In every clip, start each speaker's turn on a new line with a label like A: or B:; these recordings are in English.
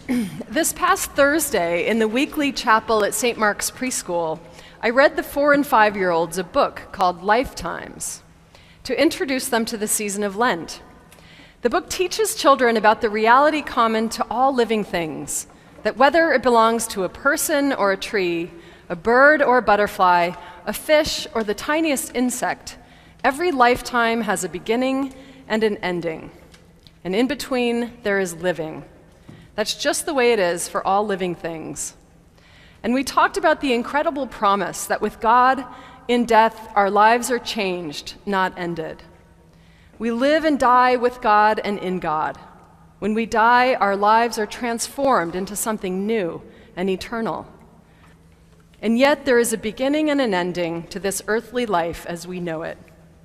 A: This past Thursday, in the weekly chapel at St. Mark's Preschool, I read the 4 and 5-year-olds a book called Lifetimes to introduce them to the season of Lent. The book teaches children about the reality common to all living things, that whether it belongs to a person or a tree, a bird or a butterfly, a fish or the tiniest insect, every lifetime has a beginning and an ending. And in between, there is living. That's just the way it is for all living things. And we talked about the incredible promise that with God, in death, our lives are changed, not ended. We live and die with God and in God. When we die, our lives are transformed into something new and eternal. And yet, there is a beginning and an ending to this earthly life as we know it.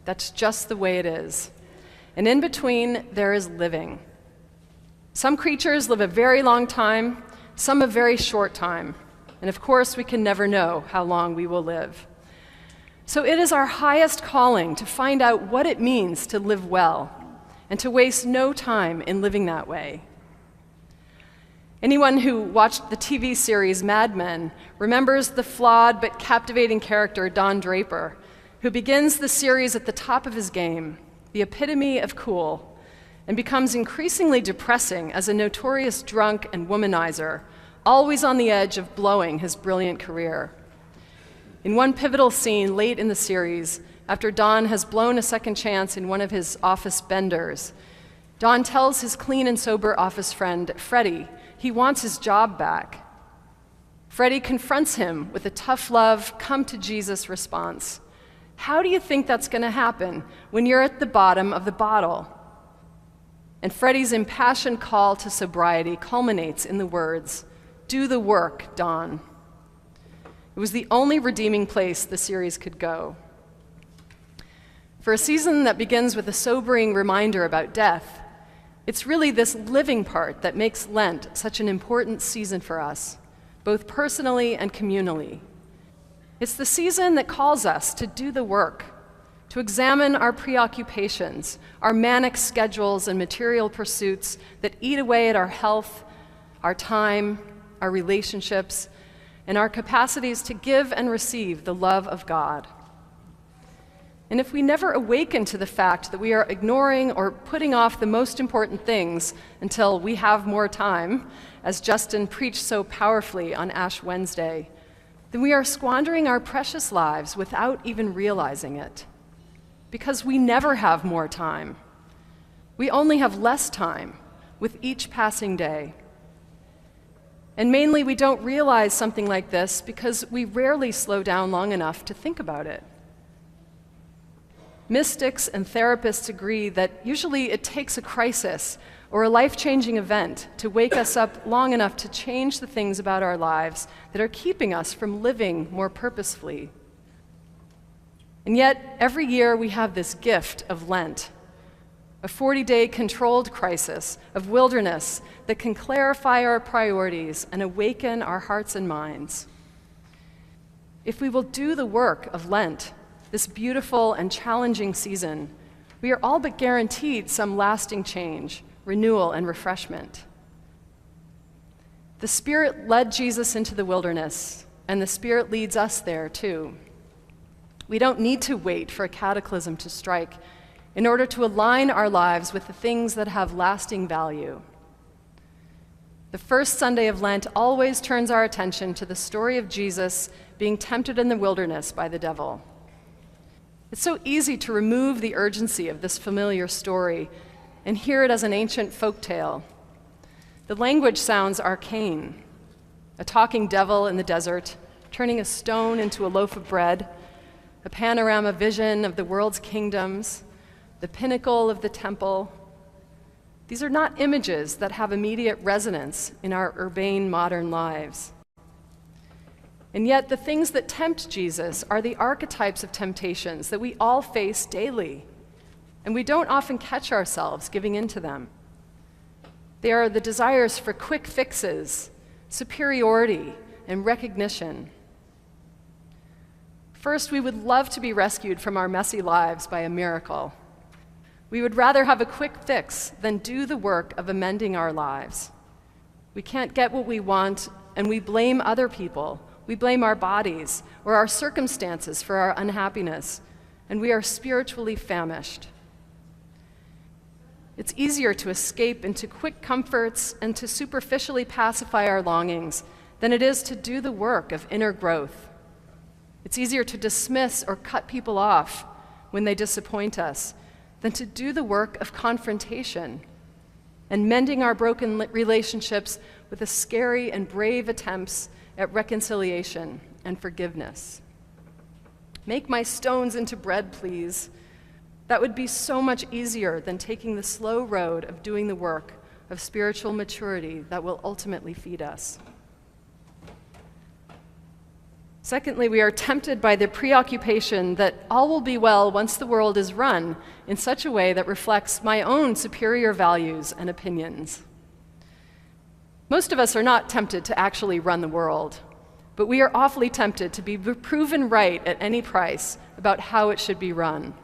A: That's just the way it is. And in between, there is living. Some creatures live a very long time, some a very short time. And of course, we can never know how long we will live. So it is our highest calling to find out what it means to live well and to waste no time in living that way. Anyone who watched the TV series Mad Men remembers the flawed but captivating character Don Draper, who begins the series at the top of his game, the epitome of cool, and becomes increasingly depressing as a notorious drunk and womanizer, always on the edge of blowing his brilliant career. In one pivotal scene late in the series, after Don has blown a second chance in one of his office benders, Don tells his clean and sober office friend, Freddie, he wants his job back. Freddie confronts him with a tough love, come to Jesus response. How do you think that's going to happen when you're at the bottom of the bottle? And Freddie's impassioned call to sobriety culminates in the words, "Do the work, Don." It was the only redeeming place the series could go. For a season that begins with a sobering reminder about death, it's really this living part that makes Lent such an important season for us, both personally and communally. It's the season that calls us to do the work, to examine our preoccupations, our manic schedules and material pursuits that eat away at our health, our time, our relationships, and our capacities to give and receive the love of God. And if we never awaken to the fact that we are ignoring or putting off the most important things until we have more time, as Justin preached so powerfully on Ash Wednesday, then we are squandering our precious lives without even realizing it. Because we never have more time. We only have less time with each passing day. And mainly, we don't realize something like this because we rarely slow down long enough to think about it. Mystics and therapists agree that usually it takes a crisis or a life-changing event to wake us up long enough to change the things about our lives that are keeping us from living more purposefully. And yet, every year we have this gift of Lent, a 40-day controlled crisis of wilderness that can clarify our priorities and awaken our hearts and minds. If we will do the work of Lent, this beautiful and challenging season, we are all but guaranteed some lasting change, renewal, and refreshment. The Spirit led Jesus into the wilderness, and the Spirit leads us there too. We don't need to wait for a cataclysm to strike in order to align our lives with the things that have lasting value. The first Sunday of Lent always turns our attention to the story of Jesus being tempted in the wilderness by the devil. It's so easy to remove the urgency of this familiar story and hear it as an ancient folk tale. The language sounds arcane. A talking devil in the desert, turning a stone into a loaf of bread, a panorama vision of the world's kingdoms, the pinnacle of the temple. These are not images that have immediate resonance in our urbane modern lives. And yet, the things that tempt Jesus are the archetypes of temptations that we all face daily, and we don't often catch ourselves giving in to them. They are the desires for quick fixes, superiority, and recognition. First, we would love to be rescued from our messy lives by a miracle. We would rather have a quick fix than do the work of amending our lives. We can't get what we want, and we blame other people. We blame our bodies or our circumstances for our unhappiness, and we are spiritually famished. It's easier to escape into quick comforts and to superficially pacify our longings than it is to do the work of inner growth. It's easier to dismiss or cut people off when they disappoint us than to do the work of confrontation and mending our broken relationships with the scary and brave attempts at reconciliation and forgiveness. Make my stones into bread, please. That would be so much easier than taking the slow road of doing the work of spiritual maturity that will ultimately feed us. Secondly, we are tempted by the preoccupation that all will be well once the world is run in such a way that reflects my own superior values and opinions. Most of us are not tempted to actually run the world, but we are awfully tempted to be proven right at any price about how it should be run.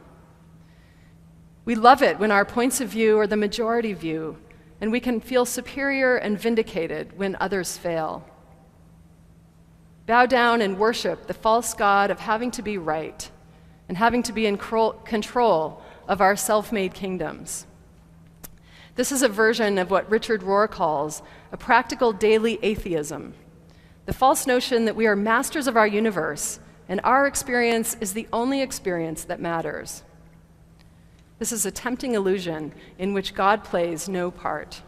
A: We love it when our points of view are the majority view, and we can feel superior and vindicated when others fail. Bow down and worship the false god of having to be right and having to be in control of our self-made kingdoms. This is a version of what Richard Rohr calls a practical daily atheism, the false notion that we are masters of our universe and our experience is the only experience that matters. This is a tempting illusion in which God plays no part.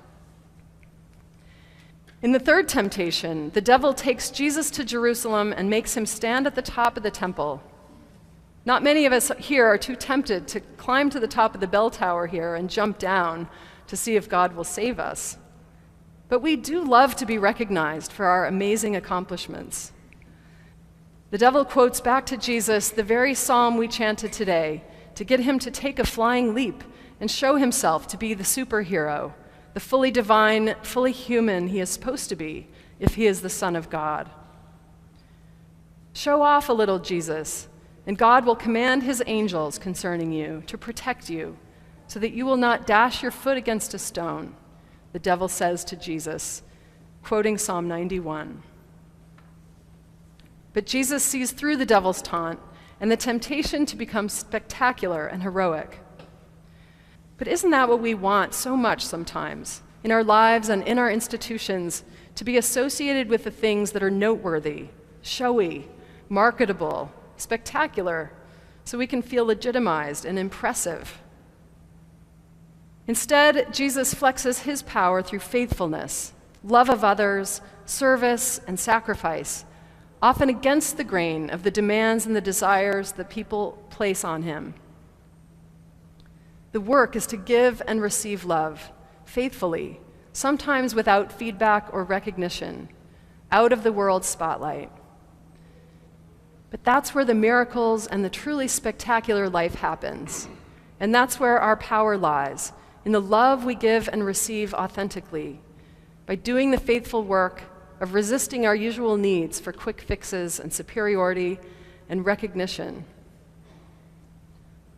A: In the third temptation, the devil takes Jesus to Jerusalem and makes him stand at the top of the temple. Not many of us here are too tempted to climb to the top of the bell tower here and jump down to see if God will save us. But we do love to be recognized for our amazing accomplishments. The devil quotes back to Jesus the very psalm we chanted today to get him to take a flying leap and show himself to be the superhero, the fully divine, fully human he is supposed to be if he is the Son of God. Show off a little, Jesus, and God will command his angels concerning you to protect you so that you will not dash your foot against a stone, the devil says to Jesus, quoting Psalm 91. But Jesus sees through the devil's taunt and the temptation to become spectacular and heroic. But isn't that what we want so much sometimes, in our lives and in our institutions, to be associated with the things that are noteworthy, showy, marketable, spectacular, so we can feel legitimized and impressive? Instead, Jesus flexes his power through faithfulness, love of others, service, and sacrifice, often against the grain of the demands and the desires that people place on him. The work is to give and receive love, faithfully, sometimes without feedback or recognition, out of the world's spotlight. But that's where the miracles and the truly spectacular life happens. And that's where our power lies, in the love we give and receive authentically, by doing the faithful work of resisting our usual needs for quick fixes and superiority and recognition.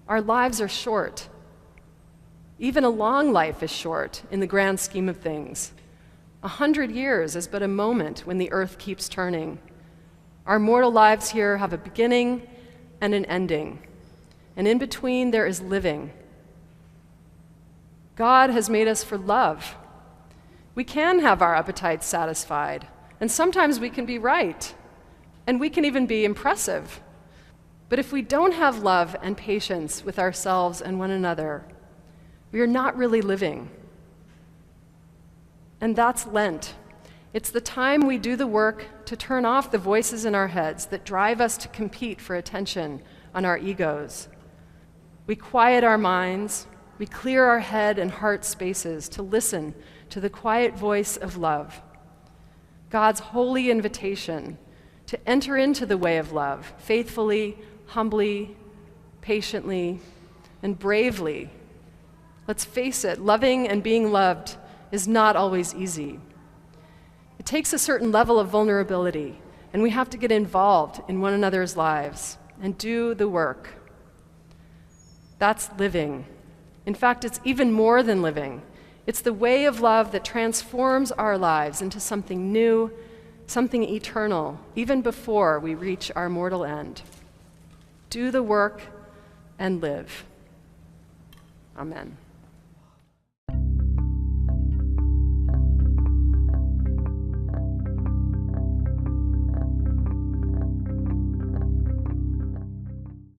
A: Our lives are short. Even a long life is short in the grand scheme of things. 100 years is but a moment when the earth keeps turning. Our mortal lives here have a beginning and an ending, and in between there is living. God has made us for love. We can have our appetites satisfied, and sometimes we can be right, and we can even be impressive. But if we don't have love and patience with ourselves and one another, we are not really living. And that's Lent. It's the time we do the work to turn off the voices in our heads that drive us to compete for attention on our egos. We quiet our minds, we clear our head and heart spaces to listen to the quiet voice of love, God's holy invitation to enter into the way of love, faithfully, humbly, patiently, and bravely. Let's face it, loving and being loved is not always easy. It takes a certain level of vulnerability, and we have to get involved in one another's lives and do the work. That's living. In fact, it's even more than living. It's the way of love that transforms our lives into something new, something eternal, even before we reach our mortal end. Do the work and live. Amen.